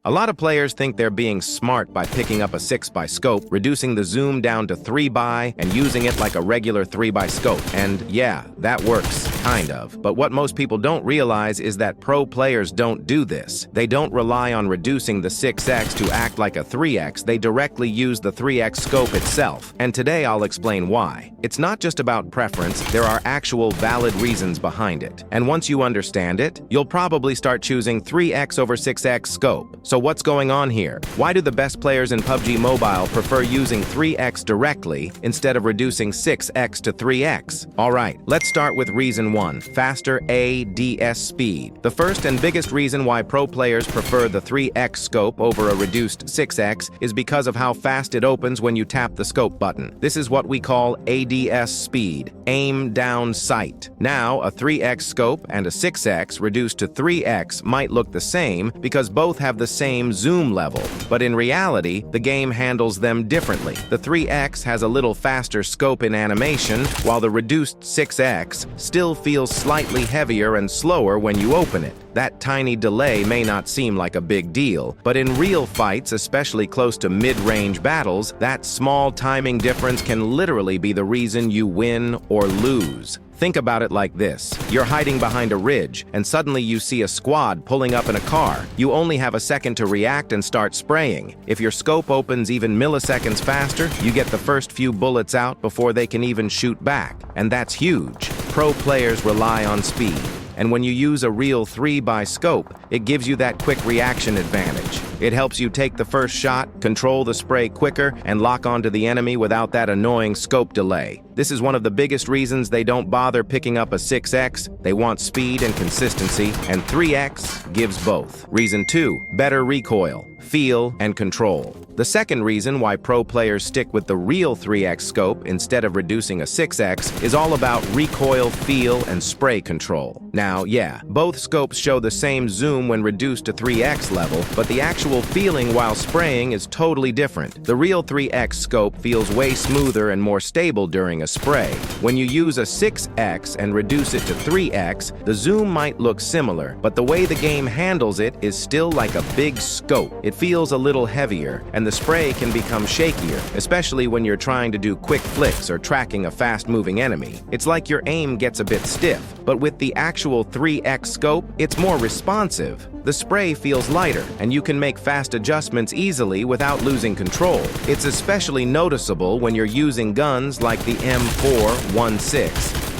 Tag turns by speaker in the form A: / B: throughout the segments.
A: A lot of players think they're being smart by picking up a 6x scope, reducing the zoom down to 3x, and using it like a regular 3x scope. And yeah, that works, kind of. But what most people don't realize is that pro players don't do this. They don't rely on reducing the 6x to act like a 3x, they directly use the 3x scope itself. And today I'll explain why. It's not just about preference, there are actual valid reasons behind it. And once you understand it, you'll probably start choosing 3x over 6x scope. So what's going on here? Why do the best players in PUBG Mobile prefer using 3x directly instead of reducing 6x to 3x? Alright, let's start with reason 1, faster ADS speed. The first and biggest reason why pro players prefer the 3x scope over a reduced 6x is because of how fast it opens when you tap the scope button. This is what we call ADS speed, aim down sight. Now, a 3x scope and a 6x reduced to 3x might look the same because both have the same zoom level, but in reality, the game handles them differently. The 3x has a little faster scope in animation, while the reduced 6x still feels slightly heavier and slower when you open it. That tiny delay may not seem like a big deal, but in real fights, especially close to mid-range battles, that small timing difference can literally be the reason you win or lose. Think about it like this. You're hiding behind a ridge, and suddenly you see a squad pulling up in a car. You only have a second to react and start spraying. If your scope opens even milliseconds faster, you get the first few bullets out before they can even shoot back. And that's huge. Pro players rely on speed. And when you use a real 3x scope, it gives you that quick reaction advantage. It helps you take the first shot, control the spray quicker, and lock onto the enemy without that annoying scope delay. This is one of the biggest reasons they don't bother picking up a 6x. They want speed and consistency, and 3x gives both. Reason 2, better recoil, feel, and control. The second reason why pro players stick with the real 3x scope instead of reducing a 6x is all about recoil, feel, and spray control. Now, yeah, both scopes show the same zoom when reduced to 3x level, but the actual feeling while spraying is totally different. The real 3x scope feels way smoother and more stable during a spray. When you use a 6x and reduce it to 3x, the zoom might look similar, but the way the game handles it is still like a big scope. It feels a little heavier, and the spray can become shakier, especially when you're trying to do quick flicks or tracking a fast-moving enemy. It's like your aim gets a bit stiff, but with the actual 3x scope, it's more responsive. The spray feels lighter, and you can make fast adjustments easily without losing control. It's especially noticeable when you're using guns like the M416,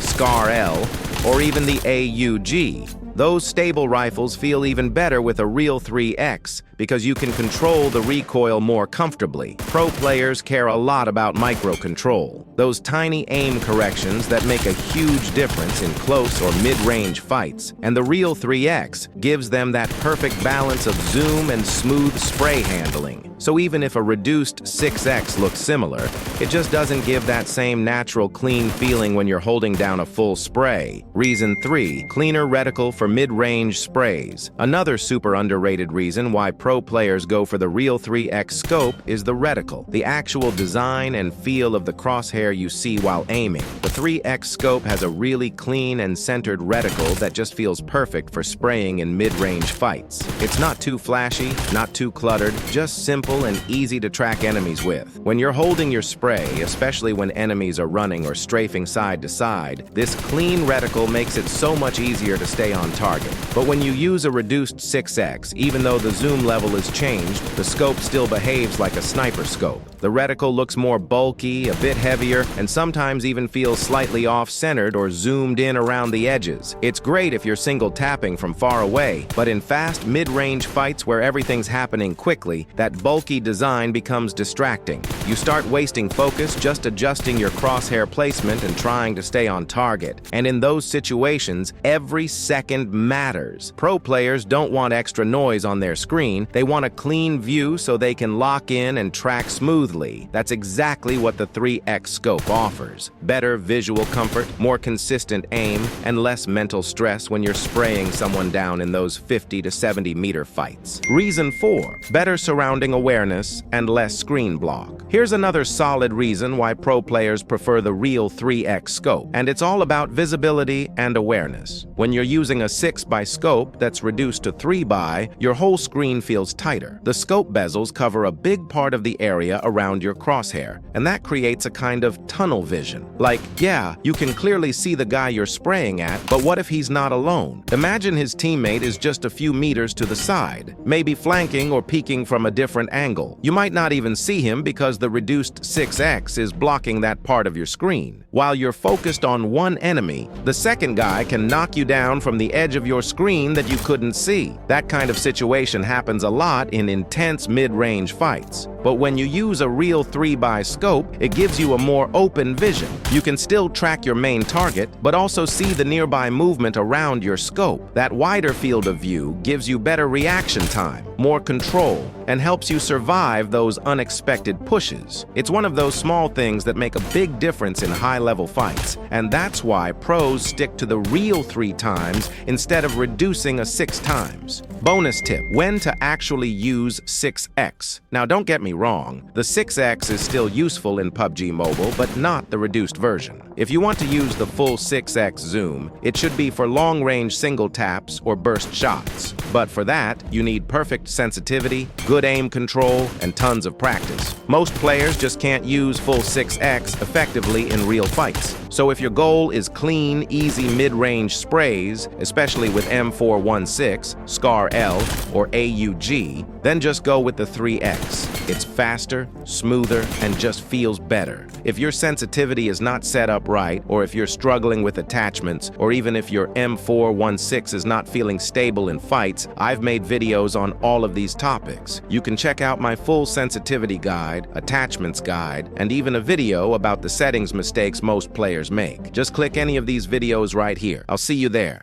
A: Scar L, or even the AUG. Those stable rifles feel even better with a real 3x because you can control the recoil more comfortably. Pro players care a lot about microcontrol, those tiny aim corrections that make a huge difference in close or mid-range fights, and the real 3x gives them that perfect balance of zoom and smooth spray handling. So even if a reduced 6x looks similar, it just doesn't give that same natural clean feeling when you're holding down a full spray. Reason 3, cleaner reticle for mid-range sprays. Another super underrated reason why pro players go for the real 3x scope is the reticle, the actual design and feel of the crosshair you see while aiming. The 3x scope has a really clean and centered reticle that just feels perfect for spraying in mid-range fights. It's not too flashy, not too cluttered, just simple and easy to track enemies with. When you're holding your spray, especially when enemies are running or strafing side to side, this clean reticle makes it so much easier to stay on target. But when you use a reduced 6x, even though the zoom level is changed, the scope still behaves like a sniper scope. The reticle looks more bulky, a bit heavier, and sometimes even feels slightly off-centered or zoomed in around the edges. It's great if you're single tapping from far away, but in fast mid-range fights where everything's happening quickly, that bulky design becomes distracting. You start wasting focus just adjusting your crosshair placement and trying to stay on target. And in those situations, every second matters. Pro players don't want extra noise on their screen. They want a clean view so they can lock in and track smoothly. That's exactly what the 3x scope offers. Better visual comfort, more consistent aim, and less mental stress when you're spraying someone down in those 50 to 70 meter fights. Reason 4, better surrounding awareness and less screen block. Here's another solid reason why pro players prefer the real 3x scope, and it's all about visibility and awareness. When you're using a 6x scope that's reduced to 3x, your whole screen feels tighter. The scope bezels cover a big part of the area around your crosshair, and that creates a kind of tunnel vision. Like, yeah, you can clearly see the guy you're spraying at, but what if he's not alone? Imagine his teammate is just a few meters to the side, maybe flanking or peeking from a different angle. You might not even see him because the reduced 6x is blocking that part of your screen. While you're focused on one enemy, the second guy can knock you down from the edge of your screen that you couldn't see. That kind of situation happens a lot in intense mid-range fights. But when you use a real 3x scope, it gives you a more open vision. You can still track your main target, but also see the nearby movement around your scope. That wider field of view gives you better reaction time, more control, and helps you survive those unexpected pushes. It's one of those small things that make a big difference in high-level fights, and that's why pros stick to the real 3x instead of reducing a 6x. Bonus tip: when to actually use 6x. Now don't get me wrong, the 6x is still useful in PUBG Mobile, but not the reduced version. If you want to use the full 6x zoom, it should be for long-range single taps or burst shots. But for that, you need perfect sensitivity, good aim control, and tons of practice. Most players just can't use full 6x effectively in real fights. So if your goal is clean, easy mid-range sprays, especially with M416, SCAR L, or AUG, then just go with the 3x. It's faster, smoother, and just feels better. If your sensitivity is not set up right, or if you're struggling with attachments, or even if your M416 is not feeling stable in fights, I've made videos on all of these topics. You can check out my full sensitivity guide, attachments guide, and even a video about the settings mistakes most players make. Just click any of these videos right here. I'll see you there.